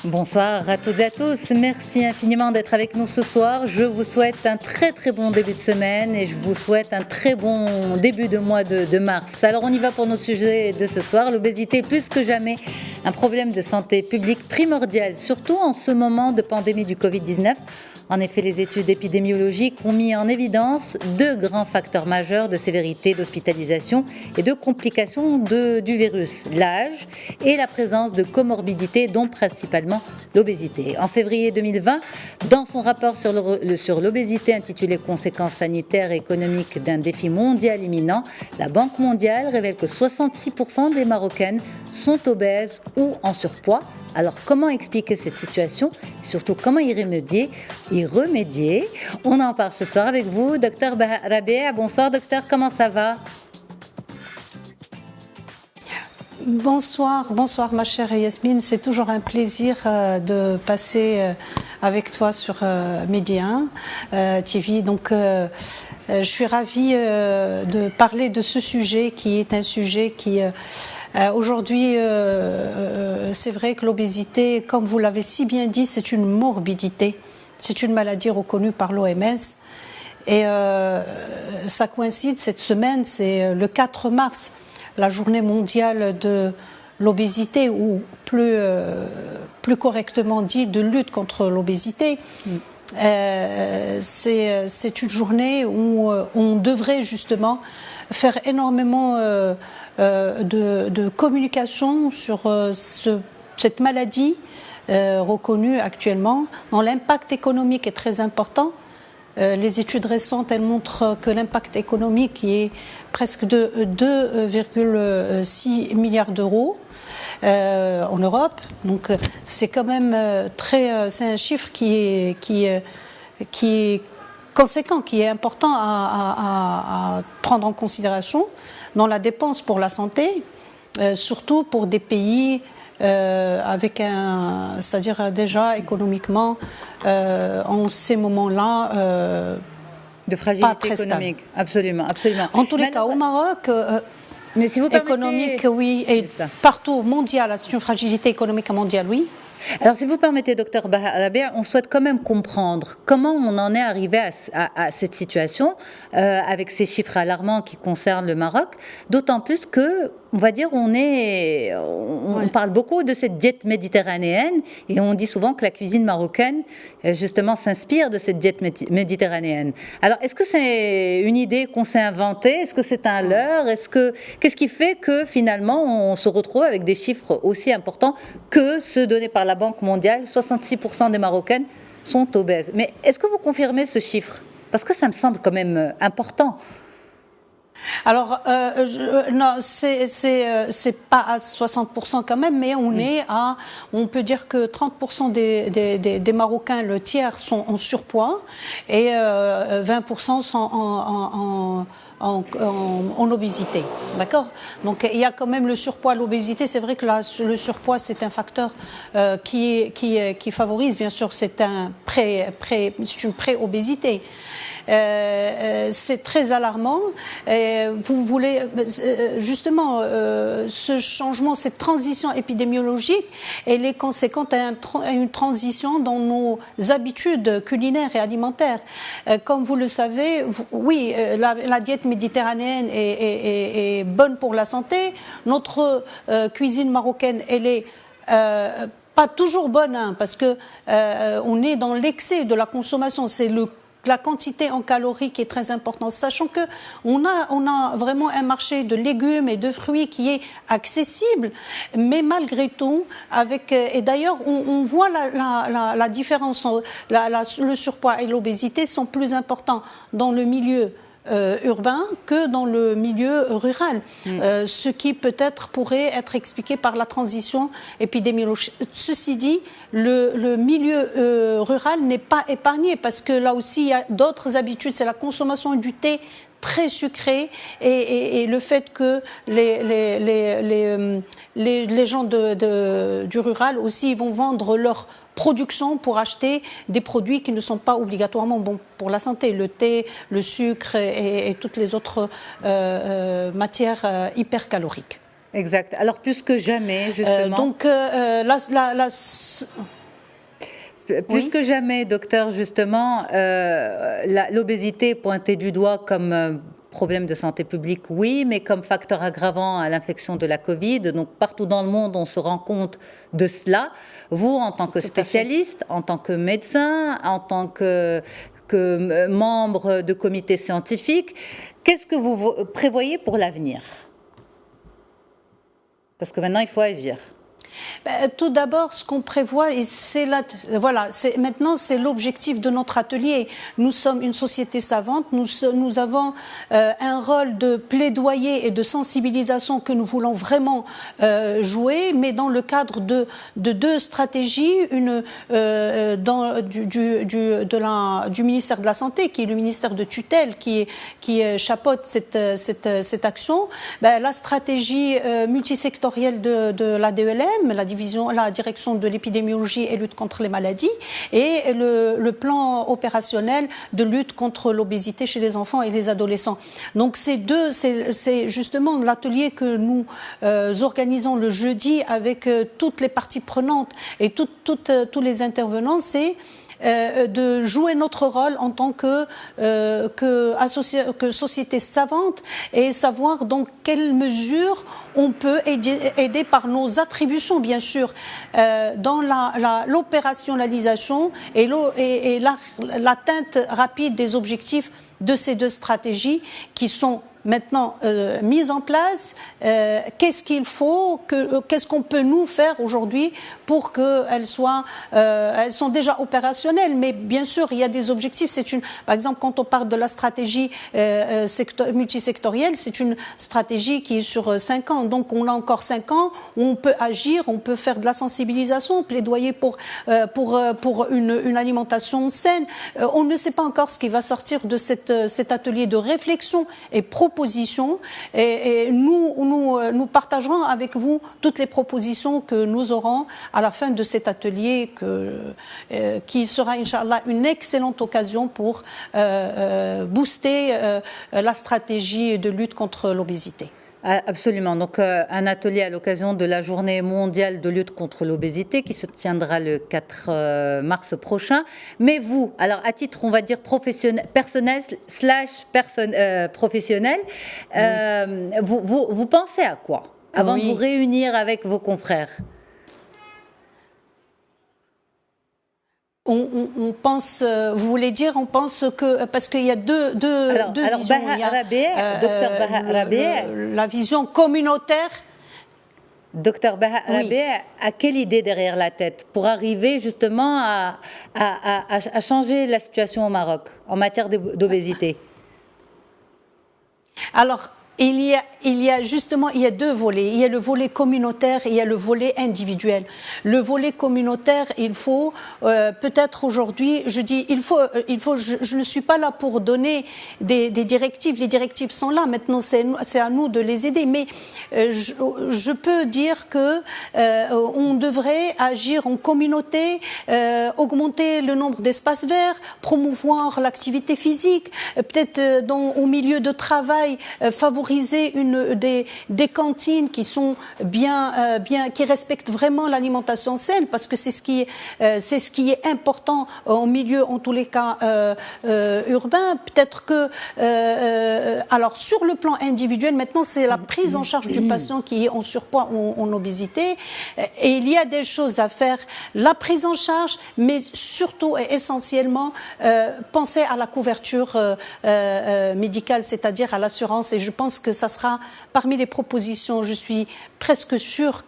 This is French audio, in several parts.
Bonsoir à toutes et à tous, merci infiniment d'être avec nous ce soir. Je vous souhaite un très très bon début de semaine et je vous souhaite un très bon début de mois de mars. Alors on y va pour nos sujets de ce soir. L'obésité plus que jamais un problème de santé publique primordial, surtout en ce moment de pandémie du Covid-19. En effet, les études épidémiologiques ont mis en évidence deux grands facteurs majeurs de sévérité, d'hospitalisation et de complications du virus, l'âge et la présence de comorbidités, dont principalement l'obésité. En février 2020, dans son rapport sur l'obésité intitulé Conséquences sanitaires et économiques d'un défi mondial imminent, la Banque mondiale révèle que 66% des Marocaines sont obèses ou en surpoids. Alors, comment expliquer cette situation et surtout comment y remédier? On en parle ce soir avec vous, docteur Rabia. Bonsoir, docteur, comment ça va? Bonsoir ma chère Yasmine. C'est toujours un plaisir de passer avec toi sur Midi 1 TV. Donc, je suis ravie de parler de ce sujet qui est un sujet qui... Aujourd'hui, c'est vrai que l'obésité, comme vous l'avez si bien dit, c'est une morbidité. C'est une maladie reconnue par l'OMS. Et ça coïncide cette semaine, c'est le 4 mars, la journée mondiale de l'obésité, ou plus correctement dit, de lutte contre l'obésité. C'est une journée où on devrait justement faire énormément de communication sur cette maladie reconnue actuellement, dont l'impact économique est très important. Les études récentes, elles montrent que l'impact économique est presque de 2,6 milliards d'euros en Europe. Donc c'est quand même c'est un chiffre qui est conséquent, qui est important à prendre en considération dans la dépense pour la santé, surtout pour des pays avec c'est-à-dire déjà économiquement, en ces moments-là, de fragilité économique. Absolument. En tous les cas, au Maroc, mais si vous permettez, économique, oui, et partout mondial, c'est une fragilité économique mondiale, oui. Alors, si vous permettez, docteur Rabia, on souhaite quand même comprendre comment on en est arrivé à cette situation avec ces chiffres alarmants qui concernent le Maroc, d'autant plus que, on va dire, on parle beaucoup de cette diète méditerranéenne et on dit souvent que la cuisine marocaine, justement, s'inspire de cette diète méditerranéenne. Alors, est-ce que c'est une idée qu'on s'est inventée? Est-ce que c'est un leurre? Qu'est-ce qui fait que, finalement, on se retrouve avec des chiffres aussi importants que ceux donnés par la Banque mondiale? 66% des Marocaines sont obèses. Mais est-ce que vous confirmez ce chiffre? Parce que ça me semble quand même important. Alors, non, c'est pas à 60% quand même, mais on peut dire que 30% des Marocains, le tiers, sont en surpoids et 20% sont en obésité, d'accord? Donc il y a quand même le surpoids, l'obésité. C'est vrai que le surpoids, c'est un facteur qui favorise, bien sûr, c'est une pré-obésité. C'est très alarmant. Vous voulez justement ce changement, cette transition épidémiologique, elle est conséquente à une transition dans nos habitudes culinaires et alimentaires. Comme vous le savez, oui, la diète méditerranéenne est bonne pour la santé. Notre cuisine marocaine, elle est pas toujours bonne, parce que on est dans l'excès de la consommation. C'est la quantité en calories qui est très importante, sachant que on a vraiment un marché de légumes et de fruits qui est accessible, mais malgré tout, et d'ailleurs on voit la différence, le surpoids et l'obésité sont plus importants dans le milieu urbain que dans le milieu rural, ce qui peut-être pourrait être expliqué par la transition épidémiologique. Ceci dit, le milieu rural n'est pas épargné, parce que là aussi il y a d'autres habitudes, c'est la consommation du thé très sucré et le fait que les gens du rural aussi vont vendre leur production pour acheter des produits qui ne sont pas obligatoirement bons pour la santé, le thé, le sucre et toutes les autres matières hypercaloriques. Exact. Alors plus que jamais, justement. Donc Plus que jamais, docteur, justement, l'obésité est pointée du doigt comme problème de santé publique, oui, mais comme facteur aggravant à l'infection de la Covid. Donc, partout dans le monde, on se rend compte de cela. Vous, en tant que spécialiste, en tant que médecin, en tant que membre de comité scientifique, qu'est-ce que vous prévoyez pour l'avenir? Parce que maintenant, il faut agir. Tout d'abord, ce qu'on prévoit, et maintenant c'est l'objectif de notre atelier. Nous sommes une société savante, nous avons un rôle de plaidoyer et de sensibilisation que nous voulons vraiment jouer, mais dans le cadre de deux stratégies, une du ministère de la Santé, qui est le ministère de tutelle, qui chapeaute cette action, la stratégie multisectorielle de la DELM, la direction de l'épidémiologie et lutte contre les maladies, et le plan opérationnel de lutte contre l'obésité chez les enfants et les adolescents. Donc c'est justement l'atelier que nous organisons le jeudi avec toutes les parties prenantes et tous les intervenants, c'est de jouer notre rôle en tant que société savante et savoir dans quelle mesure on peut aider par nos attributions, bien sûr, dans l'opérationnalisation et l'atteinte rapide des objectifs de ces deux stratégies qui sont maintenant mise en place. Qu'est-ce qu'il faut, qu'est-ce qu'on peut nous faire aujourd'hui pour qu'elles soient, elles sont déjà opérationnelles, mais bien sûr il y a des objectifs. Par exemple, quand on parle de la stratégie multisectorielle, c'est une stratégie qui est sur 5 ans. Donc on a encore 5 ans où on peut agir, on peut faire de la sensibilisation, plaidoyer pour une alimentation saine. On ne sait pas encore ce qui va sortir de cet atelier de réflexion et propositions, et nous partagerons avec vous toutes les propositions que nous aurons à la fin de cet atelier qui sera, Inch'Allah, une excellente occasion pour booster la stratégie de lutte contre l'obésité. Absolument. Donc, un atelier à l'occasion de la journée mondiale de lutte contre l'obésité qui se tiendra le 4 mars prochain. Mais vous, alors à titre, on va dire personnel / professionnel, vous pensez à quoi avant de vous réunir avec vos confrères? On pense, vous voulez dire, on pense que, parce qu'il y a deux visions. Docteur Baha Rabi', la vision communautaire. Docteur Baha Rabi' a quelle idée derrière la tête pour arriver justement à changer la situation au Maroc en matière d'obésité? Alors, il y a deux volets. Il y a le volet communautaire et il y a le volet individuel. Le volet communautaire, il faut peut-être aujourd'hui, je dis il faut. Je ne suis pas là pour donner des directives. Les directives sont là. Maintenant, c'est à nous de les aider. Mais je peux dire que on devrait agir en communauté, augmenter le nombre d'espaces verts, promouvoir l'activité physique, peut-être au milieu de travail, favoriser des cantines qui sont qui respectent vraiment l'alimentation saine, parce que c'est ce qui est important en milieu, en tous les cas urbain. Peut-être que alors sur le plan individuel, maintenant c'est la prise en charge du patient qui est en surpoids ou en obésité, et il y a des choses à faire, la prise en charge, mais surtout et essentiellement penser à la couverture médicale, c'est-à-dire à l'assurance. Et je pense que ça sera parmi les propositions, je suis presque sûre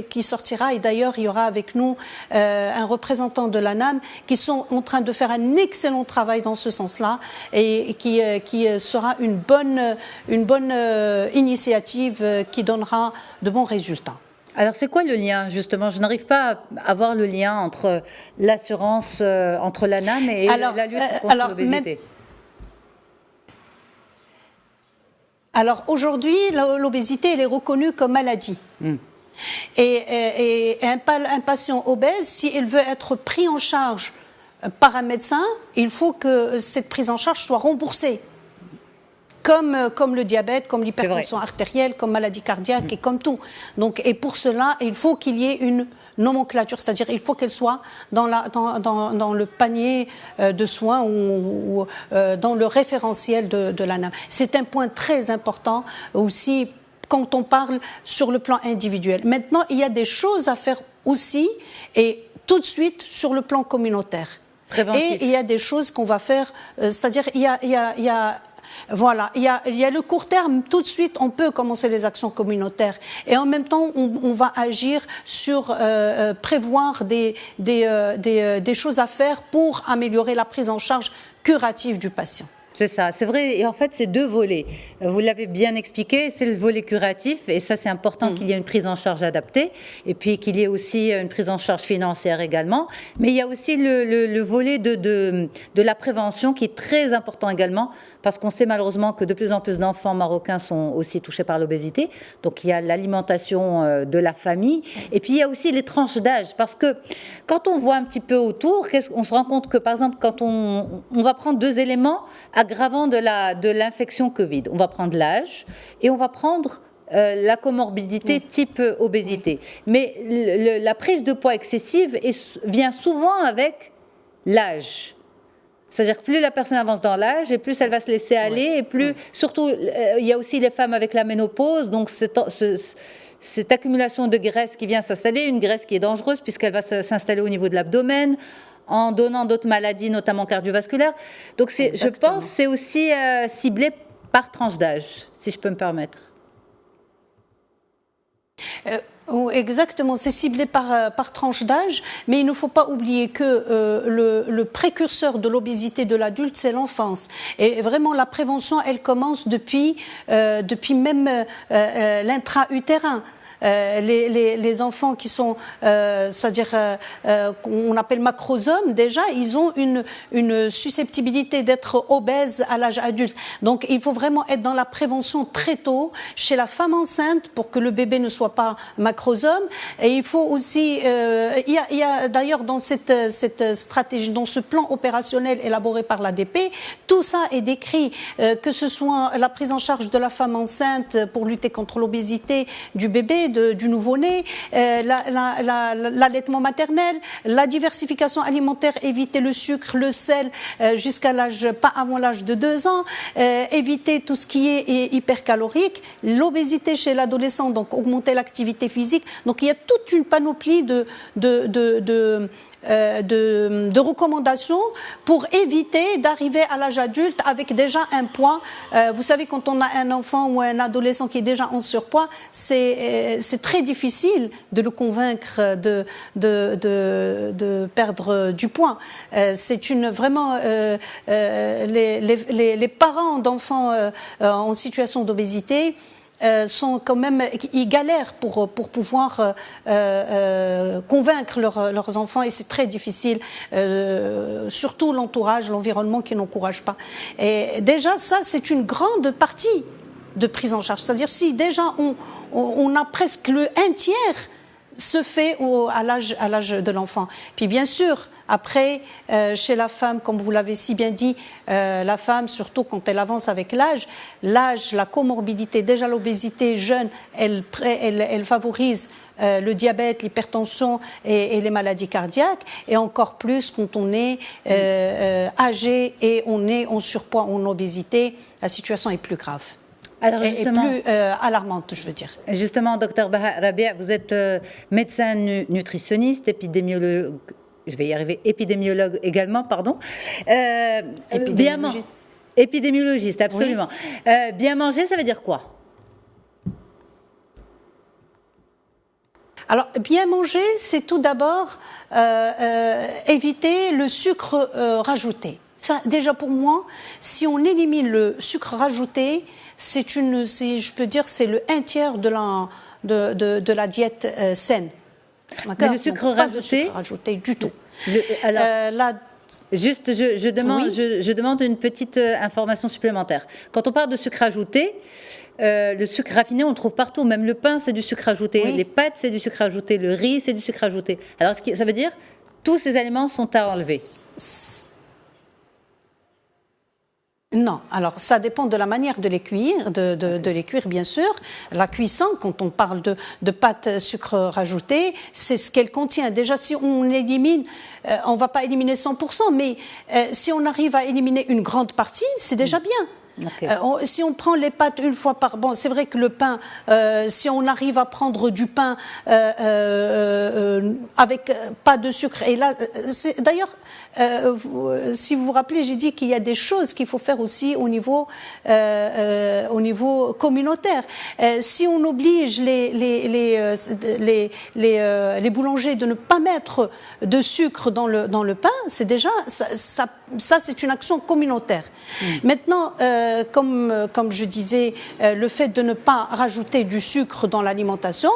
qui sortira, et d'ailleurs il y aura avec nous un représentant de l'ANAM qui sont en train de faire un excellent travail dans ce sens-là, et qui sera une bonne initiative qui donnera de bons résultats. Alors, c'est quoi le lien, justement? Je n'arrive pas à voir le lien entre l'assurance, entre l'ANAM et la lutte contre l'obésité. Alors aujourd'hui, l'obésité, elle est reconnue comme maladie. Et un patient obèse, s'il veut être pris en charge par un médecin, il faut que cette prise en charge soit remboursée. Comme le diabète, comme l'hypertension artérielle, comme maladie cardiaque et comme tout. Donc, et pour cela, il faut qu'il y ait nomenclature, c'est-à-dire il faut qu'elle soit dans le panier de soins ou dans le référentiel de l'ANAM. C'est un point très important aussi quand on parle sur le plan individuel. Maintenant, il y a des choses à faire aussi et tout de suite sur le plan communautaire. Préventif. Et il y a des choses qu'on va faire, c'est-à-dire il y a le court terme, tout de suite on peut commencer les actions communautaires et en même temps on va agir sur prévoir des choses à faire pour améliorer la prise en charge curative du patient. C'est ça, c'est vrai. Et en fait, c'est deux volets. Vous l'avez bien expliqué, c'est le volet curatif. Et ça, c'est important qu'il y ait une prise en charge adaptée. Et puis qu'il y ait aussi une prise en charge financière également. Mais il y a aussi le volet de la prévention qui est très important également. Parce qu'on sait malheureusement que de plus en plus d'enfants marocains sont aussi touchés par l'obésité. Donc il y a l'alimentation de la famille. Et puis il y a aussi les tranches d'âge. Parce que quand on voit un petit peu autour, on se rend compte que par exemple, quand on va prendre deux éléments aggravant de l'infection Covid. On va prendre l'âge et on va prendre la comorbidité type obésité. Mais la prise de poids excessive vient souvent avec l'âge. C'est-à-dire que plus la personne avance dans l'âge et plus elle va se laisser aller et plus, surtout, il y a aussi les femmes avec la ménopause, donc cette accumulation de graisse qui vient s'installer, une graisse qui est dangereuse puisqu'elle va s'installer au niveau de l'abdomen, en donnant d'autres maladies, notamment cardiovasculaires. Donc, je pense que c'est aussi ciblé par tranche d'âge, si je peux me permettre. Exactement, c'est ciblé par tranche d'âge, mais il ne faut pas oublier que le précurseur de l'obésité de l'adulte, c'est l'enfance. Et vraiment, la prévention, elle commence depuis même l'intra-utérin. Les enfants qui sont, c'est-à-dire qu'on appelle macrosomes, déjà, ils ont une susceptibilité d'être obèses à l'âge adulte. Donc, il faut vraiment être dans la prévention très tôt chez la femme enceinte pour que le bébé ne soit pas macrosome. Et il faut aussi, il y a d'ailleurs dans cette stratégie, dans ce plan opérationnel élaboré par l'ADP, tout ça est décrit, que ce soit la prise en charge de la femme enceinte pour lutter contre l'obésité du bébé, du nouveau-né, l'allaitement maternel, la diversification alimentaire, éviter le sucre, le sel jusqu'à l'âge, pas avant l'âge de 2 ans, éviter tout ce qui est hypercalorique, l'obésité chez l'adolescent, donc augmenter l'activité physique. Donc il y a toute une panoplie de recommandations pour éviter d'arriver à l'âge adulte avec déjà un poids. Vous savez, quand on a un enfant ou un adolescent qui est déjà en surpoids, c'est très difficile de le convaincre de perdre du poids. C'est vraiment les parents d'enfants en situation d'obésité sont quand même, ils galèrent pour pouvoir convaincre leurs enfants et c'est très difficile, surtout l'entourage, l'environnement qui n'encourage pas. Et déjà ça, c'est une grande partie de prise en charge. C'est-à-dire si déjà on a presque un tiers se fait à l'âge de l'enfant. Puis bien sûr, après, chez la femme, comme vous l'avez si bien dit, la femme, surtout quand elle avance avec l'âge, la comorbidité, déjà l'obésité jeune, elle favorise le diabète, l'hypertension et les maladies cardiaques, et encore plus quand on est âgé et on est en surpoids, en obésité, la situation est plus grave. Alors et plus alarmante, je veux dire. Justement, Dr Baha Rabia, vous êtes médecin nutritionniste, épidémiologue, je vais y arriver, épidémiologue également, pardon. Épidémiologiste. Épidémiologiste, absolument. Oui. Bien manger, ça veut dire quoi ? Alors, bien manger, c'est tout d'abord éviter le sucre rajouté. Ça, déjà pour moi, si on élimine le sucre rajouté, je peux dire, c'est le 1/3 de la diète saine. Mais le sucre rajouté, pas de sucre rajouté du tout. Juste, je demande une petite information supplémentaire. Quand on parle de sucre ajouté, le sucre raffiné, on le trouve partout. Même le pain, c'est du sucre ajouté. Oui. Les pâtes, c'est du sucre ajouté. Le riz, c'est du sucre ajouté. Alors, ça veut dire tous ces aliments sont à enlever. Non, alors ça dépend de la manière de les cuire, de les cuire bien sûr. La cuisson, quand on parle de pâte sucre rajouté, c'est ce qu'elle contient. Déjà, si on élimine, on ne va pas éliminer 100%, mais si on arrive à éliminer une grande partie, c'est déjà bien. Okay. Si on prend les pâtes une fois par... Bon, c'est vrai que le pain, si on arrive à prendre du pain avec pas de sucre, et là, d'ailleurs, si vous vous rappelez, j'ai dit qu'il y a des choses qu'il faut faire aussi au niveau communautaire. Si on oblige les boulangers de ne pas mettre de sucre dans le pain, c'est déjà... Ça c'est une action communautaire. Maintenant, comme je disais, le fait de ne pas rajouter du sucre dans l'alimentation,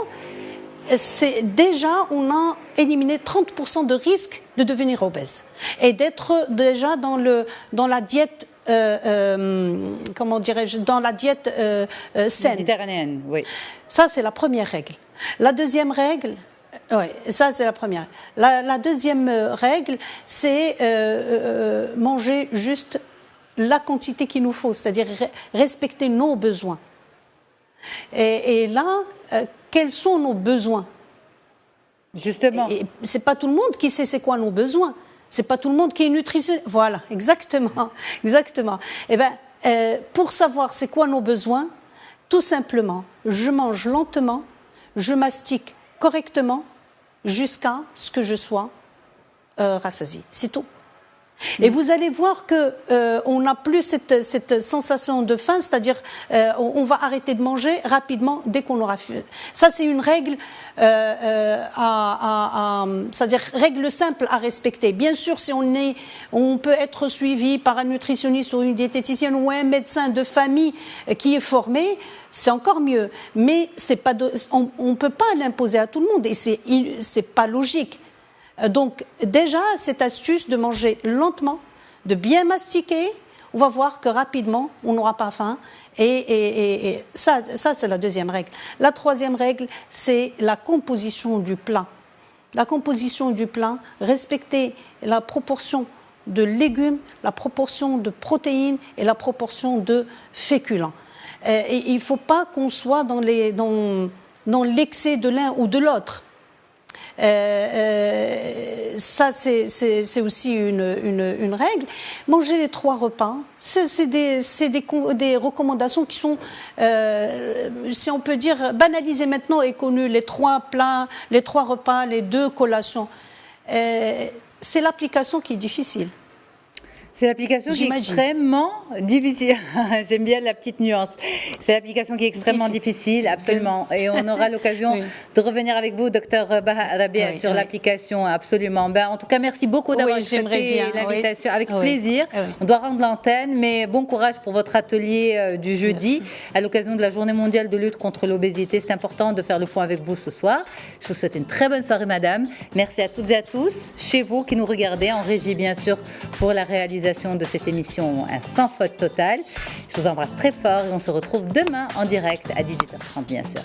c'est déjà, on a éliminé 30% de risque de devenir obèse et d'être déjà dans la diète, comment dirais-je, dans la diète saine. Méditerranéenne, oui. Ça, c'est la première règle. La deuxième règle, oui, ça c'est la première. La deuxième règle, c'est manger juste la quantité qu'il nous faut, c'est-à-dire respecter nos besoins. Et là, quels sont nos besoins? Justement. C'est pas tout le monde qui sait c'est quoi nos besoins. C'est pas tout le monde qui est nutritionniste. Voilà, exactement, exactement. Eh ben, pour savoir c'est quoi nos besoins, tout simplement, je mange lentement, je mastique correctement jusqu'à ce que je sois rassasiée. C'est tout. Et vous allez voir que on n'a plus cette sensation de faim, c'est-à-dire on va arrêter de manger rapidement dès qu'on aura faim. Ça, c'est une règle, c'est-à-dire règle simple à respecter. Bien sûr, si on peut être suivi par un nutritionniste ou une diététicienne ou un médecin de famille qui est formé, c'est encore mieux. Mais on ne peut pas l'imposer à tout le monde et c'est pas logique. Donc déjà, cette astuce de manger lentement, de bien mastiquer, on va voir que rapidement, on n'aura pas faim. Et ça, c'est la deuxième règle. La troisième règle, c'est la composition du plat. La composition du plat, respecter la proportion de légumes, la proportion de protéines et la proportion de féculents. Et il ne faut pas qu'on soit dans l'excès de l'un ou de l'autre. Ça, c'est aussi une règle. Manger les 3 repas, c'est des recommandations qui sont, si on peut dire, banalisées maintenant et connues. Les 3 plats, les 3 repas, les 2 collations. C'est l'application qui est difficile. C'est l'application qui est extrêmement difficile. J'aime bien la petite nuance. C'est l'application qui est extrêmement difficile, absolument. Et on aura l'occasion de revenir avec vous, docteur Baha Rabia, sur l'application, absolument. En tout cas, merci beaucoup d'avoir accepté l'invitation. Avec plaisir. On doit rendre l'antenne, mais bon courage pour votre atelier du jeudi, à l'occasion de la Journée mondiale de lutte contre l'obésité. C'est important de faire le point avec vous ce soir. Je vous souhaite une très bonne soirée, madame. Merci à toutes et à tous, chez vous qui nous regardez, en régie, bien sûr, pour la réalisation de cette émission, un sans faute totale. Je vous embrasse très fort et on se retrouve demain en direct à 18h30, bien sûr.